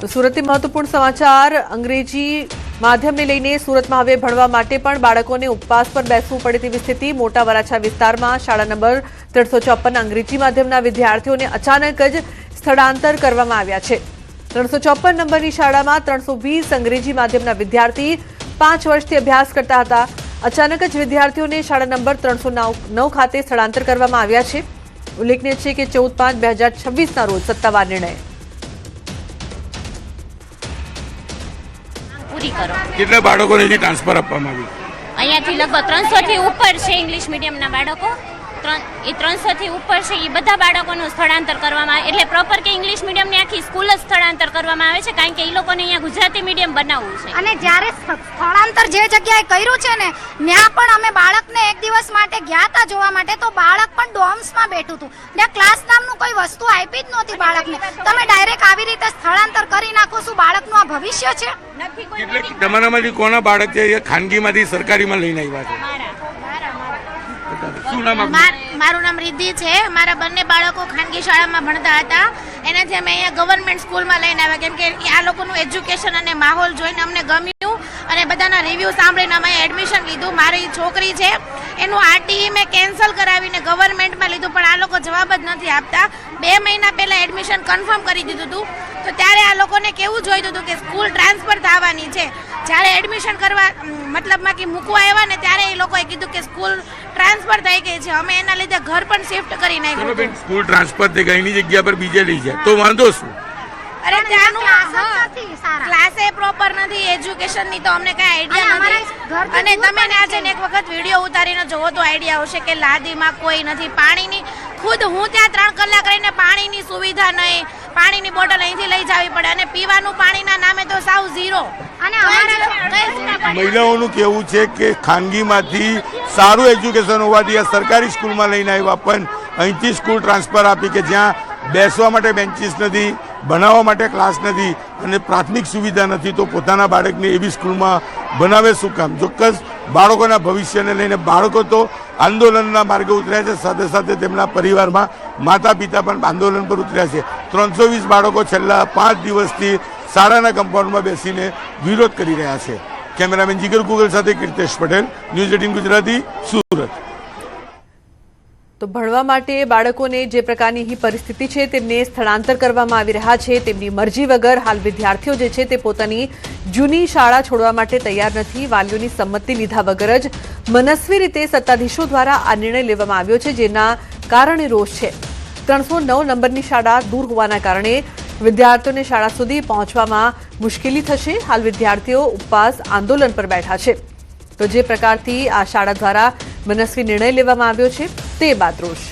તો સુરતથી મહત્વપૂર્ણ સમાચાર અંગ્રેજી માધ્યમને લઈને સુરતમાં હવે ભણવા માટે પણ બાળકોને ઉપવાસ પર બેસવું પડે તેવી સ્થિતિ મોટા વરાછા વિસ્તારમાં શાળા નંબર 354 અંગ્રેજી માધ્યમના વિદ્યાર્થીઓને અચાનક જ સ્થળાંતર કરવામાં આવ્યા છે 354 નંબરની શાળામાં 320 અંગ્રેજી માધ્યમના વિદ્યાર્થી 5 વર્ષથી અભ્યાસ કરતા હતા અચાનક જ વિદ્યાર્થીઓને શાળા નંબર 309 ખાતે સ્થળાંતર કરવામાં આવ્યા છે ઉલ્લેખનીય છે કે 14/5/2026ના રોજ સત્તાવાર નિર્ણય કેટલા બાળકોને ટ્રાન્સફર આપવામાં આવ્યું અહીંયાથી લગભગ 300 થી ઉપર છે ઇંગ્લિશ મીડિયમના બાળકો 300 થી ઉપર છે એ બધા બાળકોનું સ્થળાંતર કરવામાં આવે એટલે પ્રોપર કે ઇંગ્લિશ મીડિયમની આખી સ્કૂલ જ સ્થળાંતર કરવામાં આવે છે કારણ કે એ લોકોને અહીંયા ગુજરાતી મીડિયમ બનાવવું છે અને જ્યારે સ્થળાંતર જે જગ્યાએ કર્યું છે ને ત્યાં પણ અમે બાળકને એક દિવસ માટે ગયા હતા જોવા માટે તો બાળક પણ ડોમ્સમાં બેઠું હતું ત્યાં ક્લાસ નામનું કોઈ વસ્તુ આપી જ નહોતી બાળકને તમે ડાયરેક્ટ આવી રીતે સ્થળાંતર કરી નાખો શું બાળકનું આ ભવિષ્ય છે તમારામાંથી કોના બાળક છે એ ખાનગીમાંથી સરકારીમાં લઈને આવ્યા છે મારું નામ રિદ્ધિ છે મારા બંને બાળકો ખાનગી શાળામાં ભણતા હતા એનાથી અમે અહીંયા ગવર્મેન્ટ સ્કૂલમાં લઈને આવ્યા કેમ કે આ લોકોનું એજ્યુકેશન અને માહોલ જોઈને અમને ગમ્યું અને બધાના રિવ્યૂ સાંભળીને અમે એડમિશન લીધું મારી છોકરી છે એનું આરટીઈ મેં કેન્સલ કરાવીને ગવર્મેન્ટમાં લીધું પણ આ લોકો જવાબ જ નથી આપતા 2 મહિના પહેલાં એડમિશન કન્ફર્મ કરી દીધું હતું તો ત્યારે આ લોકોને કેવું જોઈતું હતું કે સ્કૂલ ટ્રાન્સફર થવાની છે જ્યારે એડમિશન કરવા મતલબમાં કે મૂકવા આવ્યા ને ત્યારે એ લોકોએ કીધું કે સ્કૂલ ટ્રાન્સફર થઈ ગઈ છે અમે એના લીધે ઘર પણ શિફ્ટ કરી નાખ્યું સ્કૂલ ટ્રાન્સફર થઈ ગઈ એની જગ્યા પર બીજે લઈ જાય તો વાંધો શું અરે ત્યાંનું ક્લાસે પ્રોપર નથી એજ્યુકેશનની તો અમને કઈ આઈડિયા નથી અને તમે આજે એક વખત વિડીયો ઉતારીને જોવો તો આઈડિયા આવશે કે લાદીમાં કોઈ નથી પાણીની ખુદ હું ત્યાં 3 કલાક રહીને પાણીની સુવિધા નહીં પાણીની બોટલ અહીંથી લઈ જવી પડે અને પીવાનું પાણીના નામે તો સાવ ઝીરો અને મહિલાઓનું કહેવું છે કે ખાનગીમાંથી સારું એજ્યુકેશન હોવાથી આ સરકારી સ્કૂલમાં લઈને આવ્યા પણ અહીંથી સ્કૂલ ટ્રાન્સફર આપી કે જ્યાં બેસવા માટે બેન્ચીસ નથી બનાવવા માટે ક્લાસ નથી અને પ્રાથમિક સુવિધા નથી તો પોતાના બાળકને એવી સ્કૂલમાં બનાવે શું કામ ચોક્કસ બાળકોના ભવિષ્યને લઈને બાળકો તો આંદોલનના માર્ગે ઉતર્યા છે સાથે સાથે તેમના પરિવારમાં માતા પિતા પણ આંદોલન પર ઉતર્યા છે 320 બાળકો છેલ્લા 5 દિવસથી શાળાના કમ્પાઉન્ડમાં બેસીને વિરોધ કરી રહ્યા છે કેમેરામેન જીગર ગુગલ સાથે કીર્તેશ પટેલ ન્યૂઝ 18 ગુજરાતી સુરત તો ભણવા માટે બાળકોને જે પ્રકારની પરિસ્થિતિ છે તેમને સ્થળાંતર કરવામાં આવી રહ્યા છે તેમની મરજી વગર હાલ વિદ્યાર્થીઓ જે છે તે પોતાની જૂની શાળા છોડવા માટે તૈયાર નથી વાલીઓની સંમતિ લીધા વગર જ મનસ્વી રીતે સત્તાધીશો દ્વારા આ નિર્ણય લેવામાં આવ્યો છે જેના કારણે રોષ છે 309 નંબરની શાળા દૂર હોવાના કારણે વિદ્યાર્થીઓને શાળા સુધી પહોંચવામાં મુશ્કેલી થશે હાલ વિદ્યાર્થીઓ ઉપવાસ આંદોલન પર બેઠા છે તો જે પ્રકારથી આ શાળા દ્વારા મનસ્વી નિર્ણય લેવામાં આવ્યો છે તે બાદ રોષ